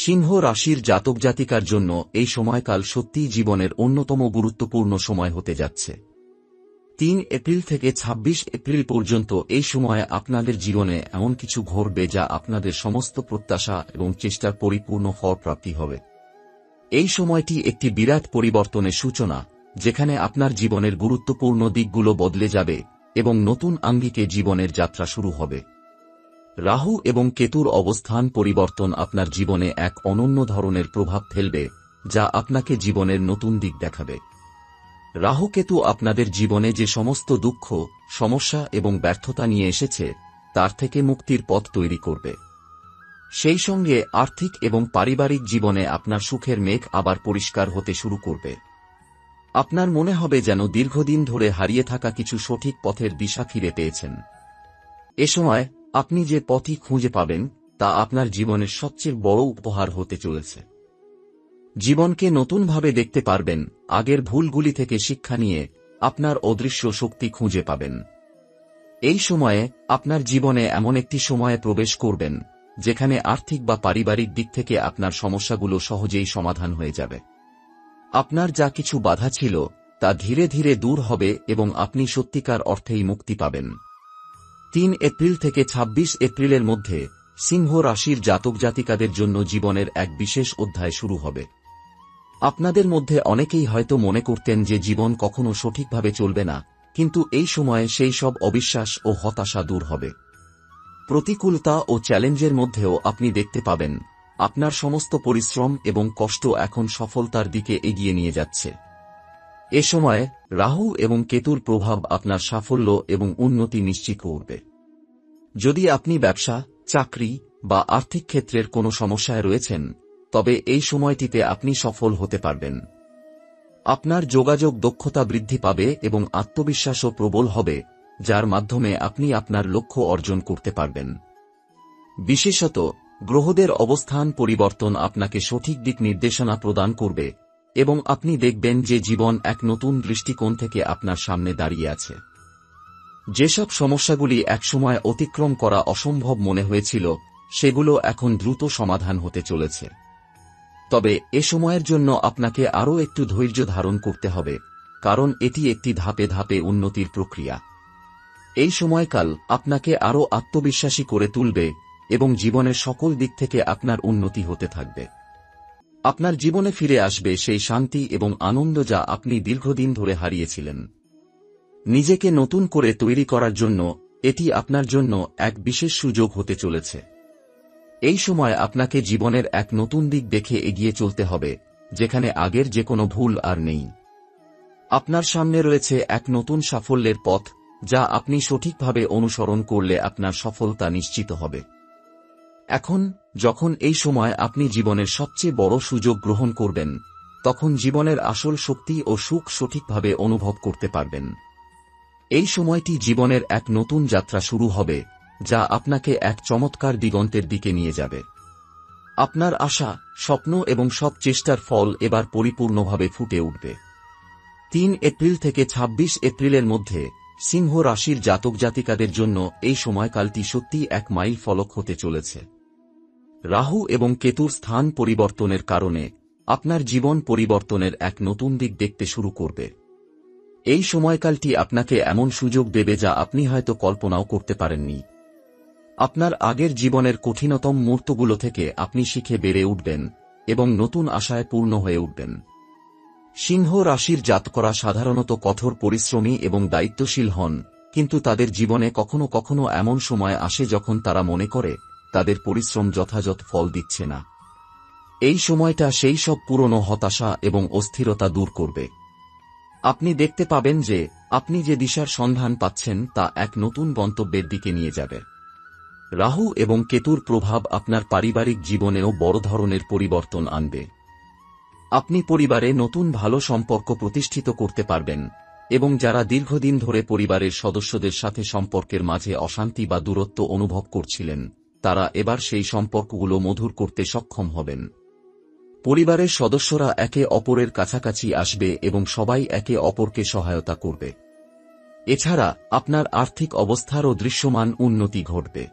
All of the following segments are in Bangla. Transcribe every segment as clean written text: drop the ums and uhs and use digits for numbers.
সিংহ রাশির জাতক জাতিকার জন্য এই সময়কাল সত্যিই জীবনের অন্যতম গুরুত্বপূর্ণ সময় হতে যাচ্ছে। ৩ এপ্রিল থেকে ২৬ এপ্রিল পর্যন্ত এই সময়ে আপনাদের জীবনে এমন কিছু ঘটবে যা আপনাদের সমস্ত প্রত্যাশা এবং চেষ্টার পরিপূর্ণ ফলপ্রাপ্তি হবে। এই সময়টি একটি বিরাট পরিবর্তনের সূচনা, যেখানে আপনার জীবনের গুরুত্বপূর্ণ দিকগুলো বদলে যাবে এবং নতুন আঙ্গিকে জীবনের যাত্রা শুরু হবে। রাহু এবং কেতুর অবস্থান পরিবর্তন আপনার জীবনে এক অনন্য ধরনের প্রভাব ফেলবে, যা আপনাকে জীবনের নতুন দিক দেখাবে। রাহু কেতু আপনাদের জীবনে যে সমস্ত দুঃখ, সমস্যা এবং ব্যর্থতা নিয়ে এসেছে তার থেকে মুক্তির পথ তৈরি করবে। সেই সঙ্গে আর্থিক এবং পারিবারিক জীবনে আপনার সুখের মেঘ আবার পরিষ্কার হতে শুরু করবে। আপনার মনে হবে যেন দীর্ঘদিন ধরে হারিয়ে থাকা কিছু সঠিক পথের দিশা ফিরে পেয়েছেন। এ সময় আপনি যে পথই খুঁজে পাবেন তা আপনার জীবনের সবচেয়ে বড় উপহার হতে চলেছে। জীবনকে নতুনভাবে দেখতে পারবেন, আগের ভুলগুলি থেকে শিক্ষা নিয়ে আপনার অদৃশ্য শক্তি খুঁজে পাবেন। এই সময়ে আপনার জীবনে এমন একটি সময়ে প্রবেশ করবেন যেখানে আর্থিক বা পারিবারিক দিক থেকে আপনার সমস্যাগুলো সহজেই সমাধান হয়ে যাবে। আপনার যা কিছু বাধা ছিল তা ধীরে ধীরে দূর হবে এবং আপনি সত্যিকার অর্থেই মুক্তি পাবেন। ৩ এপ্রিল থেকে ২৬ এপ্রিলের মধ্যে সিংহ রাশির জাতক জাতিকাদের জন্য জীবনের এক বিশেষ অধ্যায় শুরু হবে। আপনাদের মধ্যে অনেকেই হয়তো মনে করতেন যে জীবন কখনো সঠিকভাবে চলবে না, কিন্তু এই সময়ে সেই সব অবিশ্বাস ও হতাশা দূর হবে। প্রতিকূলতা ও চ্যালেঞ্জের মধ্যেও আপনি দেখতে পাবেন আপনার সমস্ত পরিশ্রম এবং কষ্ট এখন সফলতার দিকে এগিয়ে নিয়ে যাচ্ছে। এ সময় রাহু এবং কেতুর প্রভাব আপনার সাফল্য এবং উন্নতি নিশ্চিত করবে। যদি আপনি ব্যবসা, চাকরি বা আর্থিক ক্ষেত্রের কোনো সমস্যায় রয়েছেন, তবে এই সময়টিতে আপনি সফল হতে পারবেন। আপনার যোগাযোগ দক্ষতা বৃদ্ধি পাবে এবং আত্মবিশ্বাসও প্রবল হবে, যার মাধ্যমে আপনি আপনার লক্ষ্য অর্জন করতে পারবেন। বিশেষত গ্রহদের অবস্থান পরিবর্তন আপনাকে সঠিক দিক নির্দেশনা প্রদান করবে এবং আপনি দেখবেন যে জীবন এক নতুন দৃষ্টিকোণ থেকে আপনার সামনে দাঁড়িয়ে আছে। যেসব সমস্যাগুলি একসময় অতিক্রম করা অসম্ভব মনে হয়েছিল, সেগুলো এখন দ্রুত সমাধান হতে চলেছে। তবে এ সময়ের জন্য আপনাকে আরও একটু ধৈর্য ধারণ করতে হবে, কারণ এটি একটি ধাপে ধাপে উন্নতির প্রক্রিয়া। এই সময়কাল আপনাকে আরও আত্মবিশ্বাসী করে তুলবে এবং জীবনের সকল দিক থেকে আপনার উন্নতি হতে থাকবে। আপনার জীবনে ফিরে আসবে সেই শান্তি এবং আনন্দ যা আপনি দীর্ঘদিন ধরে হারিয়েছিলেন। নিজেকে নতুন করে তৈরি করার জন্য এটি আপনার জন্য এক বিশেষ সুযোগ হতে চলেছে। এই সময় আপনাকে জীবনের এক নতুন দিক দেখে এগিয়ে চলতে হবে, যেখানে আগের যে কোনো ভুল আর নেই। আপনার সামনে রয়েছে এক নতুন সাফল্যের পথ, যা আপনি সঠিকভাবে অনুসরণ করলে আপনার সফলতা নিশ্চিত হবে। এখন যখন এই সময় আপনি জীবনের সবচেয়ে বড় সুযোগ গ্রহণ করবেন, তখন জীবনের আসল শক্তি ও সুখ সঠিকভাবে অনুভব করতে পারবেন। এই সময়টি জীবনের এক নতুন যাত্রা শুরু হবে, যা আপনাকে এক চমৎকার দিগন্তের দিকে নিয়ে যাবে। আপনার আশা, স্বপ্ন এবং সব চেষ্টার ফল এবার পরিপূর্ণভাবে ফুটে উঠবে। ৩ এপ্রিল থেকে ২৬ এপ্রিলের মধ্যে সিংহ রাশির জাতক জাতিকাদের জন্য এই সময়কালটি সত্যিই এক মাইল ফলক হতে চলেছে। রাহু এবং কেতুর স্থান পরিবর্তনের কারণে আপনার জীবন পরিবর্তনের এক নতুন দিক দেখতে শুরু করবে। এই সময়কালটি আপনাকে এমন সুযোগ দেবে যা আপনি হয়তো কল্পনাও করতে পারেননি। আপনার আগের জীবনের কঠিনতম মুহূর্তগুলো থেকে আপনি শিখে বেড়ে উঠবেন এবং নতুন আশায় পূর্ণ হয়ে উঠবেন। সিংহ রাশির জাতকরা সাধারণত কঠোর পরিশ্রমী এবং দায়িত্বশীল হন, কিন্তু তাদের জীবনে কখনো কখনো এমন সময় আসে যখন তারা মনে করে তাদের পরিশ্রম যথাযথ ফল দিচ্ছে না। এই সময়টা সেই সব পুরনো হতাশা এবং অস্থিরতা দূর করবে। আপনি দেখতে পাবেন যে আপনি যে দিশার সন্ধান পাচ্ছেন তা এক নতুন গন্তব্যের দিকে নিয়ে যাবে। রাহু এবং কেতুর প্রভাব আপনার পারিবারিক জীবনেও বড় ধরনের পরিবর্তন আনবে। আপনি পরিবারে নতুন ভালো সম্পর্ক প্রতিষ্ঠিত করতে পারবেন এবং যারা দীর্ঘদিন ধরে পরিবারের সদস্যদের সাথে সম্পর্কের মাঝে অশান্তি বা দূরত্ব অনুভব করছিলেন, তারা এবার সেই সম্পর্কগুলো মধুর করতে সক্ষম হবেন। পরিবারের সদস্যরা একে অপরের কাছাকাছি আসবে এবং সবাই একে অপরকে সহায়তা করবে। এছাড়া আপনার আর্থিক অবস্থারও দৃশ্যমান উন্নতি ঘটবে।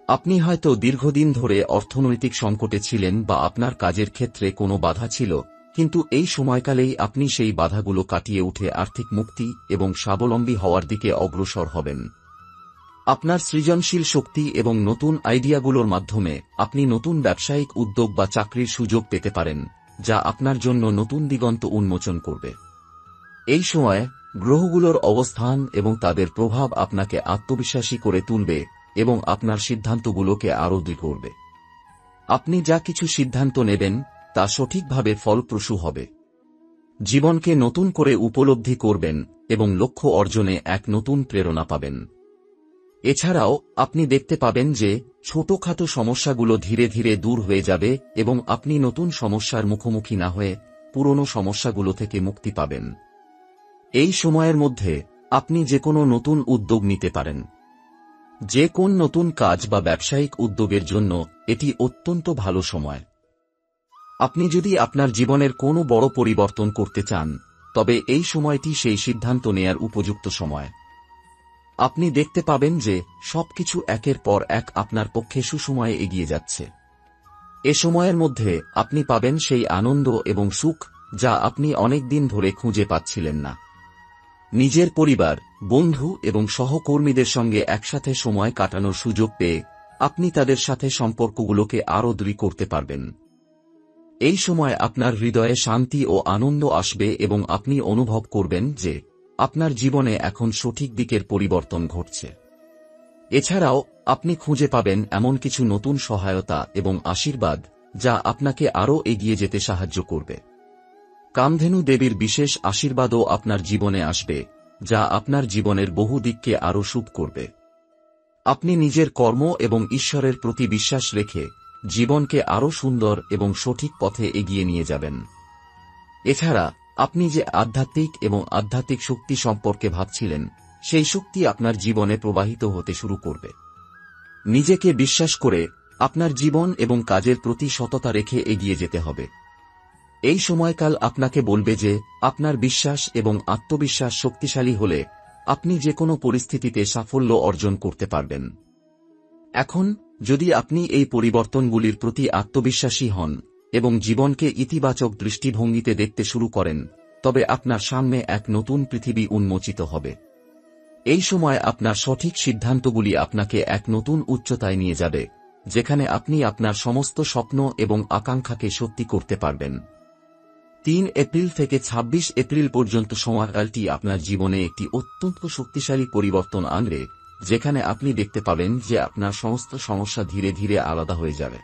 আপনি হয়তো দীর্ঘদিন ধরে অর্থনৈতিক সংকটে ছিলেন বা আপনার কাজের ক্ষেত্রে কোনো বাধা ছিল, কিন্তু এই সময়কালেই আপনি সেই বাধাগুলো কাটিয়ে উঠে আর্থিক মুক্তি এবং স্বাবলম্বী হওয়ার দিকে অগ্রসর হবেন। আপনার সৃজনশীল শক্তি এবং নতুন আইডিয়াগুলোর মাধ্যমে আপনি নতুন ব্যবসায়িক উদ্যোগ বা চাকরির সুযোগ পেতে পারেন, যা আপনার জন্য নতুন দিগন্ত উন্মোচন করবে। এই সময়ে গ্রহগুলোর অবস্থান এবং তাদের প্রভাব আপনাকে আত্মবিশ্বাসী করে তুলবে এবং আপনার সিদ্ধান্তগুলোকে আরও দৃঢ় করবে। আপনি যা কিছু সিদ্ধান্ত নেবেন তা সঠিকভাবে ফলপ্রসূ হবে। জীবনকে নতুন করে উপলব্ধি করবেন এবং লক্ষ্য অর্জনে এক নতুন প্রেরণা পাবেন। এছাড়াও আপনি দেখতে পাবেন যে ছোটখাটো সমস্যাগুলো ধীরে ধীরে দূর হয়ে যাবে এবং আপনি নতুন সমস্যার মুখোমুখি না হয়ে পুরনো সমস্যাগুলো থেকে মুক্তি পাবেন। এই সময়ের মধ্যে আপনি যে কোনো নতুন উদ্যোগ নিতে পারেন। যে কোন নতুন কাজ বা ব্যবসায়িক উদ্যোগের জন্য এটি অত্যন্ত ভালো সময়। আপনি যদি আপনার জীবনের কোনো বড় পরিবর্তন করতে চান, তবে এই সময়টি সেই সিদ্ধান্ত নেয়ার উপযুক্ত সময়। আপনি দেখতে পাবেন যে সবকিছু একের পর এক আপনার পক্ষে সুসময়ে এগিয়ে যাচ্ছে। এ সময়ের মধ্যে আপনি পাবেন সেই আনন্দ এবং সুখ যা আপনি অনেক দিন ধরে খুঁজে পাচ্ছিলেন না। নিজের পরিবার, বন্ধু এবং সহকর্মীদের সঙ্গে একসাথে সময় কাটানোর সুযোগ পেয়ে আপনি তাদের সাথে সম্পর্কগুলোকে আরও দৃঢ় করতে পারবেন। এই সময় আপনার হৃদয়ে শান্তি ও আনন্দ আসবে এবং আপনি অনুভব করবেন যে আপনার জীবনে এখন সঠিক দিকের পরিবর্তন ঘটছে। এছাড়াও আপনি খুঁজে পাবেন এমন কিছু নতুন সহায়তা এবং আশীর্বাদ যা আপনাকে আরও এগিয়ে যেতে সাহায্য করবে। কামধেনু দেবীর বিশেষ আশীর্বাদও আপনার জীবনে আসবে, যা আপনার জীবনের বহু দিককে আরও শুভ করবে। আপনি নিজের কর্ম এবং ঈশ্বরের প্রতি বিশ্বাস রেখে জীবনকে আরও সুন্দর এবং সঠিক পথে এগিয়ে নিয়ে যাবেন। এছাড়া আপনি যে আধ্যাত্মিক এবং আধ্যাত্মিক শক্তি সম্পর্কে ভাবছিলেন, সেই শক্তি আপনার জীবনে প্রবাহিত হতে শুরু করবে। নিজেকে বিশ্বাস করে আপনার জীবন এবং কাজের প্রতি সততা রেখে এগিয়ে যেতে হবে। এই সময়কাল আপনাকে বলবে যে আপনার বিশ্বাস এবং আত্মবিশ্বাস শক্তিশালী হলে আপনি যে কোনো পরিস্থিতিতে সাফল্য অর্জন করতে পারবেন। এখন যদি আপনি এই পরিবর্তনগুলির প্রতি আত্মবিশ্বাসী হন এবং জীবনকে ইতিবাচক দৃষ্টিভঙ্গিতে দেখতে শুরু করেন, তবে আপনার সামনে এক নতুন পৃথিবী উন্মোচিত হবে। এই সময় আপনার সঠিক সিদ্ধান্তগুলি আপনাকে এক নতুন উচ্চতায় নিয়ে যাবে, যেখানে আপনি আপনার সমস্ত স্বপ্ন এবং আকাঙ্ক্ষাকে সত্যি করতে পারবেন। 3 এপ্রিল থেকে 26 এপ্রিল পর্যন্ত সময়কালটি আপনার জীবনে একটি অত্যন্ত শক্তিশালী পরিবর্তন আনবে, যেখানে আপনি দেখতে পাবেন যে আপনার সমস্ত সমস্যা ধীরে ধীরে আলাদা হয়ে যাবে।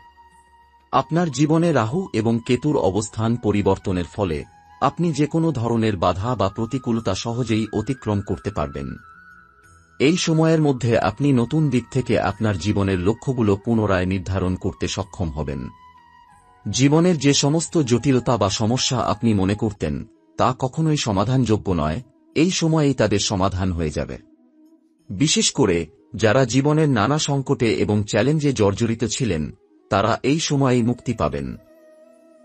আপনার জীবনে রাহু এবং কেতুর অবস্থান পরিবর্তনের ফলে আপনি যে কোনো ধরনের বাধা বা প্রতিকূলতা সহজেই অতিক্রম করতে পারবেন। এই সময়ের মধ্যে আপনি নতুন দিক থেকে আপনার জীবনের লক্ষ্যগুলো পুনরায় নির্ধারণ করতে সক্ষম হবেন। জীবনের যে সমস্ত জটিলতা বা সমস্যা আপনি মনে করতেন তা কখনোই সমাধানযোগ্য নয়, এই সময়েই তাদের সমাধান হয়ে যাবে। বিশেষ করে যারা জীবনের নানা সংকটে এবং চ্যালেঞ্জে জর্জরিত ছিলেন, তারা এই সময়েই মুক্তি পাবেন।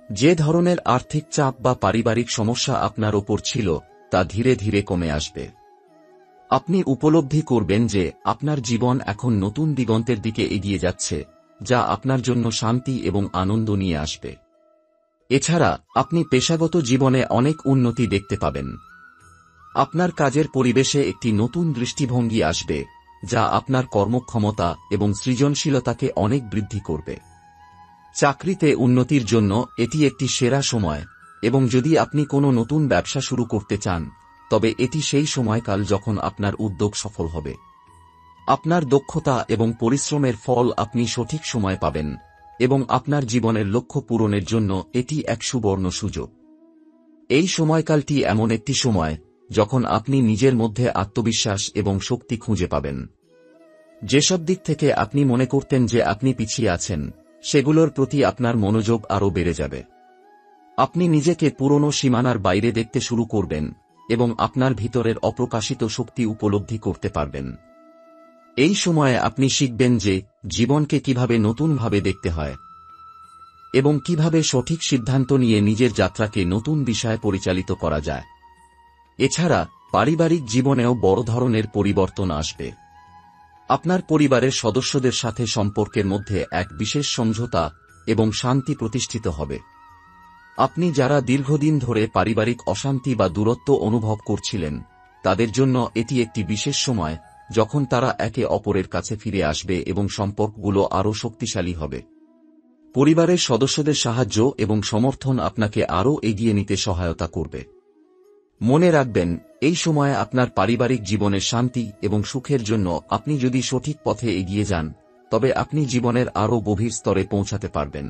যে ধরনের আর্থিক চাপ বা পারিবারিক সমস্যা আপনার ওপর ছিল তা ধীরে ধীরে কমে আসবে। আপনি উপলব্ধি করবেন যে আপনার জীবন এখন নতুন দিগন্তের দিকে এগিয়ে যাচ্ছে, যা আপনার জন্য শান্তি এবং আনন্দ নিয়ে আসবে। এছাড়া আপনি পেশাগত জীবনে অনেক উন্নতি দেখতে পাবেন। আপনার কাজের পরিবেশে একটি নতুন দৃষ্টিভঙ্গি আসবে, যা আপনার কর্মক্ষমতা এবং সৃজনশীলতাকে অনেক বৃদ্ধি করবে। চাকরিতে উন্নতির জন্য এটি একটি সেরা সময়, এবং যদি আপনি কোনো নতুন ব্যবসা শুরু করতে চান, তবে এটি সেই সময়কাল যখন আপনার উদ্যোগ সফল হবে। আপনার দক্ষতা এবং পরিশ্রমের ফল আপনি সঠিক সময় পাবেন, এবং আপনার জীবনের লক্ষ্য পূরণের জন্য এটি এক সুবর্ণ সুযোগ। এই সময়কালটি এমন একটি সময় যখন আপনি নিজের মধ্যে আত্মবিশ্বাস এবং শক্তি খুঁজে পাবেন। যেসব দিক থেকে আপনি মনে করতেন যে আপনি পিছিয়ে আছেন, সেগুলোর প্রতি আপনার মনোযোগ আরও বেড়ে যাবে। আপনি নিজেকে পুরনো সীমানার বাইরে দেখতে শুরু করবেন এবং আপনার ভিতরের অপ্রকাশিত শক্তি উপলব্ধি করতে পারবেন। এই সময়ে আপনি শিখবেন যে জীবনকে কিভাবে নতুনভাবে দেখতে হয় এবং কিভাবে সঠিক সিদ্ধান্ত নিয়ে নিজের যাত্রাকে নতুন দিশায় পরিচালিত করা যায়। এছাড়া পারিবারিক জীবনেও বড় ধরনের পরিবর্তন আসবে। আপনার পরিবারের সদস্যদের সাথে সম্পর্কের মধ্যে এক বিশেষ সমঝোতা এবং শান্তি প্রতিষ্ঠিত হবে। আপনি যারা দীর্ঘদিন ধরে পারিবারিক অশান্তি বা দূরত্ব অনুভব করছিলেন, তাদের জন্য এটি একটি বিশেষ সময় যখন তারা একে অপরের কাছে ফিরে আসবে এবং সম্পর্কগুলো আরও শক্তিশালী হবে। পরিবারের সদস্যদের সাহায্য এবং সমর্থন আপনাকে আরও এগিয়ে নিতে সহায়তা করবে। মনে রাখবেন, এই সময়ে আপনার পারিবারিক জীবনের শান্তি এবং সুখের জন্য আপনি যদি সঠিক পথে এগিয়ে যান, তবে আপনি জীবনের আরও গভীর স্তরে পৌঁছাতে পারবেন।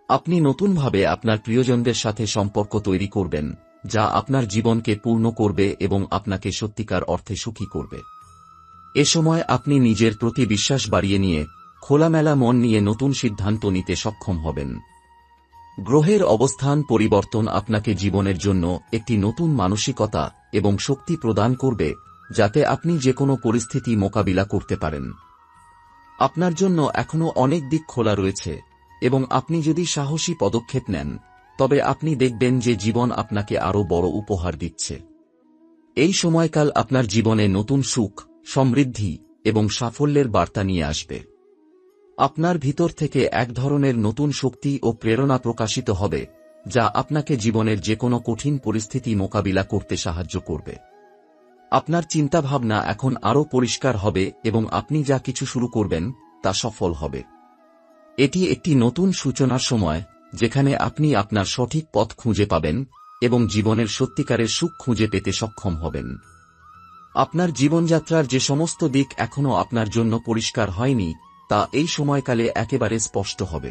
আপনি নতুনভাবে আপনার প্রিয়জনদের সাথে সম্পর্ক তৈরি করবেন, যা আপনার জীবনকে পূর্ণ করবে এবং আপনাকে সত্যিকার অর্থে সুখী করবে। এ সময় আপনি নিজের প্রতি বিশ্বাস বাড়িয়ে নিয়ে খোলামেলা মন নিয়ে নতুন সিদ্ধান্ত নিতে সক্ষম হবেন। গ্রহের অবস্থান পরিবর্তন আপনাকে জীবনের জন্য একটি নতুন মানসিকতা এবং শক্তি প্রদান করবে, যাতে আপনি যেকোনো পরিস্থিতি মোকাবিলা করতে পারেন। আপনার জন্য এখনও অনেক দিক খোলা রয়েছে, এবং আপনি যদি সাহসী পদক্ষেপ নেন, তবে আপনি দেখবেন যে জীবন আপনাকে আরও বড় উপহার দিচ্ছে। এই সময়কাল আপনার জীবনে নতুন সুখ, সমৃদ্ধি এবং সাফল্যের বার্তা নিয়ে আসবে। আপনার ভিতর থেকে এক ধরনের নতুন শক্তি ও প্রেরণা প্রকাশিত হবে, যা আপনাকে জীবনের যেকোনো কঠিন পরিস্থিতি মোকাবিলা করতে সাহায্য করবে। আপনার চিন্তাভাবনা এখন আরও পরিষ্কার হবে এবং আপনি যা কিছু শুরু করবেন তা সফল হবে। এটি একটি নতুন সূচনার সময়, যেখানে আপনি আপনার সঠিক পথ খুঁজে পাবেন এবং জীবনের সত্যিকারের সুখ খুঁজে পেতে সক্ষম হবেন। আপনার জীবনযাত্রার যে সমস্ত দিক এখনও আপনার জন্য পরিষ্কার হয়নি, তা এই সময়কালে একেবারে স্পষ্ট হবে।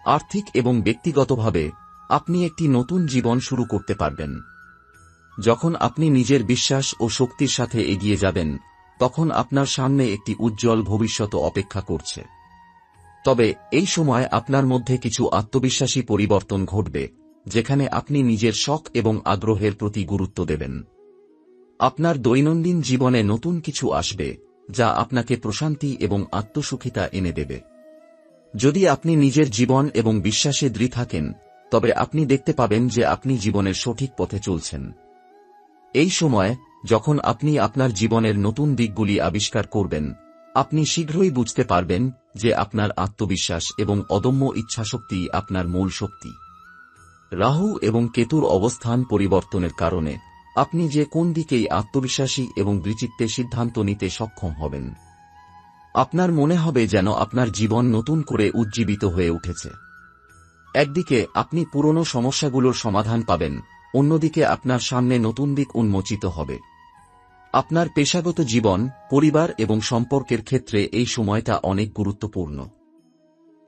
আর্থিক এবং ব্যক্তিগতভাবে আপনি একটি নতুন জীবন শুরু করতে পারবেন। যখন আপনি নিজের বিশ্বাস ও শক্তির সাথে এগিয়ে যাবেন, তখন আপনার সামনে একটি উজ্জ্বল ভবিষ্যৎ অপেক্ষা করছে। তবে এই সময় আপনার মধ্যে কিছু আত্মবিশ্বাসী পরিবর্তন ঘটবে, যেখানে আপনি নিজের শখ এবং আগ্রহের প্রতি গুরুত্ব দেবেন। আপনার দৈনন্দিন জীবনে নতুন কিছু আসবে, যা আপনাকে প্রশান্তি এবং আত্মসুখিতা এনে দেবে। যদি আপনি নিজের জীবন এবং বিশ্বাসে দৃঢ় থাকেন, তবে আপনি দেখতে পাবেন যে আপনি জীবনের সঠিক পথে চলছেন। এই সময়, যখন আপনি আপনার জীবনের নতুন দিকগুলি আবিষ্কার করবেন, আপনি শীঘ্রই বুঝতে পারবেন যে আপনার আত্মবিশ্বাস এবং অদম্য ইচ্ছাশক্তি আপনার মূল শক্তি। রাহু এবং কেতুর অবস্থান পরিবর্তনের কারণে আপনি যে কোন দিকেই আত্মবিশ্বাসী এবং দৃঢ়চিত্তে সিদ্ধান্ত নিতে সক্ষম হবেন। আপনার মনে হবে যেন আপনার জীবন নতুন করে উজ্জীবিত হয়ে উঠেছে। একদিকে আপনি পুরনো সমস্যাগুলোর সমাধান পাবেন, অন্যদিকে আপনার সামনে নতুন দিক উন্মোচিত হবে। আপনার পেশাগত জীবন, পরিবার এবং সম্পর্কের ক্ষেত্রে এই সময়টা অনেক গুরুত্বপূর্ণ।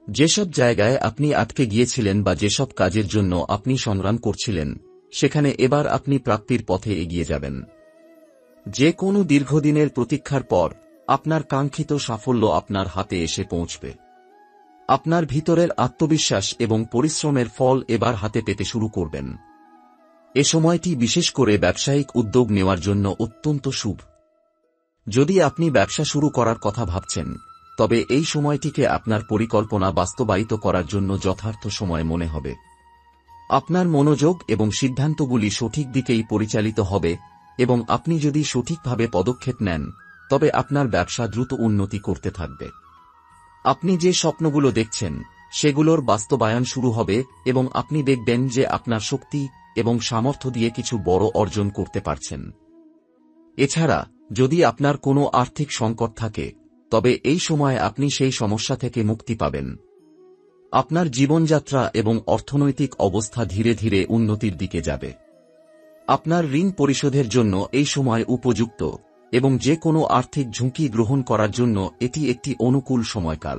যেসব জায়গায় আপনি আটকে গিয়েছিলেন বা যেসব কাজের জন্য আপনি সংগ্রাম করছিলেন, সেখানে এবার আপনি প্রাপ্তির পথে এগিয়ে যাবেন। যে কোনো দীর্ঘদিনের প্রতীক্ষার পর আপনার কাঙ্ক্ষিত সাফল্য আপনার হাতে এসে পৌঁছবে। আপনার ভিতরের আত্মবিশ্বাস এবং পরিশ্রমের ফল এবার হাতে পেতে শুরু করবেন। এ সময়টি বিশেষ করে ব্যবসায়িক উদ্যোগ নেওয়ার জন্য অত্যন্ত শুভ। যদি আপনি ব্যবসা শুরু করার কথা ভাবছেন, তবে এই সময়টিকে আপনার পরিকল্পনা বাস্তবায়িত করার জন্য যথার্থ সময় মনে হবে। আপনার মনোযোগ এবং সিদ্ধান্তগুলি সঠিক দিকেই পরিচালিত হবে, এবং আপনি যদি সঠিকভাবে পদক্ষেপ নেন, তবে আপনার ব্যবসা দ্রুত উন্নতি করতে থাকবে। আপনি যে স্বপ্নগুলো দেখছেন, সেগুলোর বাস্তবায়ন শুরু হবে এবং আপনি দেখবেন যে আপনার শক্তি এবং সামর্থ্য দিয়ে কিছু বড় অর্জন করতে পারছেন। এছাড়া, যদি আপনার কোনো আর্থিক সংকট থাকে, তবে এই সময় আপনি সেই সমস্যা থেকে মুক্তি পাবেন। আপনার জীবনযাত্রা এবং অর্থনৈতিক অবস্থা ধীরে ধীরে উন্নতির দিকে যাবে। আপনার ঋণ পরিশোধের জন্য এই সময় উপযুক্ত, এবং যে কোনো আর্থিক ঝুঁকি গ্রহণ করার জন্য এটি একটি অনুকূল সময়কাল।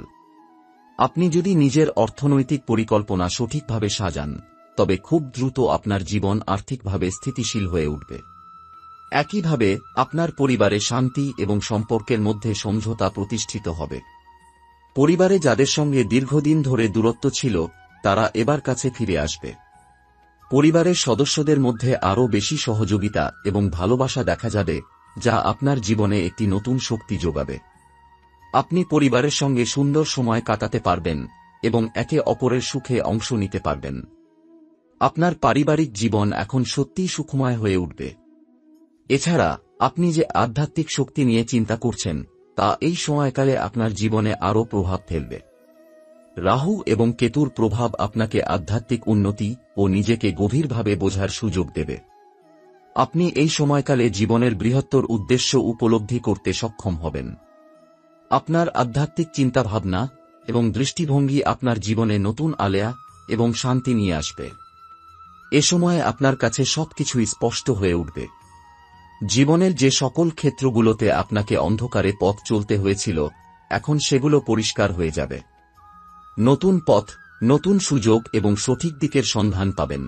আপনি যদি নিজের অর্থনৈতিক পরিকল্পনা সঠিকভাবে সাজান, তবে খুব দ্রুত আপনার জীবন আর্থিকভাবে স্থিতিশীল হয়ে উঠবে। একইভাবে আপনার পরিবারে শান্তি এবং সম্পর্কের মধ্যে সমঝোতা প্রতিষ্ঠিত হবে। পরিবারে যাদের সঙ্গে দীর্ঘদিন ধরে দূরত্ব ছিল, তারা এবার কাছে ফিরে আসবে। পরিবারের সদস্যদের মধ্যে আরও বেশি সহযোগিতা এবং ভালোবাসা দেখা যাবে, যা আপনার জীবনে একটি নতুন শক্তি যোগাবে। আপনি পরিবারের সঙ্গে সুন্দর সময় কাটাতে পারবেন এবং একে অপরের সুখে অংশ নিতে পারবেন। আপনার পারিবারিক জীবন এখন সত্যিই সুখময় হয়ে উঠবে। এছাড়া, আপনি যে আধ্যাত্মিক শক্তি নিয়ে চিন্তা করছেন, তা এই সময়কালে আপনার জীবনে আরও প্রভাব ফেলবে। রাহু এবং কেতুর প্রভাব আপনাকে আধ্যাত্মিক উন্নতি ও নিজেকে গভীরভাবে বোঝার সুযোগ দেবে। আপনি এই সময়কালে জীবনের বৃহত্তর উদ্দেশ্য উপলব্ধি করতে সক্ষম হবেন। আপনার আধ্যাত্মিক চিন্তাভাবনা এবং দৃষ্টিভঙ্গি আপনার জীবনে নতুন আলেয়া এবং শান্তি নিয়ে আসবে। এ সময় আপনার কাছে সবকিছুই স্পষ্ট হয়ে উঠবে। জীবনের যে সকল ক্ষেত্রগুলোতে আপনাকে অন্ধকারে পথ চলতে হয়েছিল, এখন সেগুলো পরিষ্কার হয়ে যাবে। নতুন পথ, নতুন সুযোগ এবং সঠিক দিকের সন্ধান পাবেন।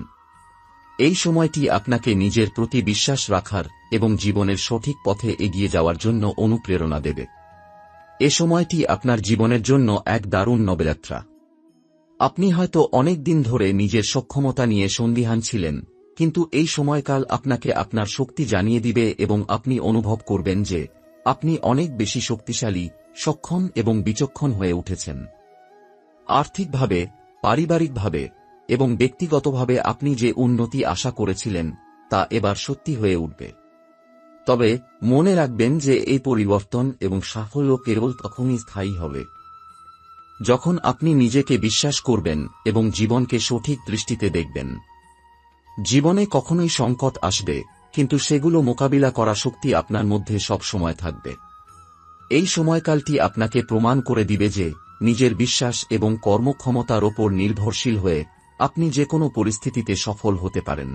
এই সময়টি আপনাকে নিজের প্রতি বিশ্বাস রাখার এবং জীবনের সঠিক পথে এগিয়ে যাওয়ার জন্য অনুপ্রেরণা দেবে। এ সময়টি আপনার জীবনের জন্য এক দারুণ নবযাত্রা। আপনি হয়তো অনেক দিন ধরে নিজের সক্ষমতা নিয়ে সন্দিহান ছিলেন, কিন্তু এই সময়কাল আপনাকে আপনার শক্তি জানিয়ে দিবে এবং আপনি অনুভব করবেন যে আপনি অনেক বেশি শক্তিশালী, সক্ষম এবং বিচক্ষণ হয়ে উঠেছেন। আর্থিকভাবে, পারিবারিকভাবে এবং ব্যক্তিগতভাবে আপনি যে উন্নতি আশা করেছিলেন তা এবার সত্যি হয়ে উঠবে। তবে মনে রাখবেন যে এই পরিবর্তন এবং সাফল্য কেবল তখনই স্থায়ী হবে যখন আপনি নিজেকে বিশ্বাস করবেন এবং জীবনকে সঠিক দৃষ্টিতে দেখবেন। জীবনে কখনোই সংকট আসবে, কিন্তু সেগুলো মোকাবিলা করা শক্তি আপনার মধ্যে সব সময় থাকবে। এই সময়কালটি আপনাকে প্রমাণ করে দিবে যে নিজের বিশ্বাস এবং কর্মক্ষমতার ওপর নির্ভরশীল হয়ে আপনি যে কোনো পরিস্থিতিতে সফল হতে পারেন।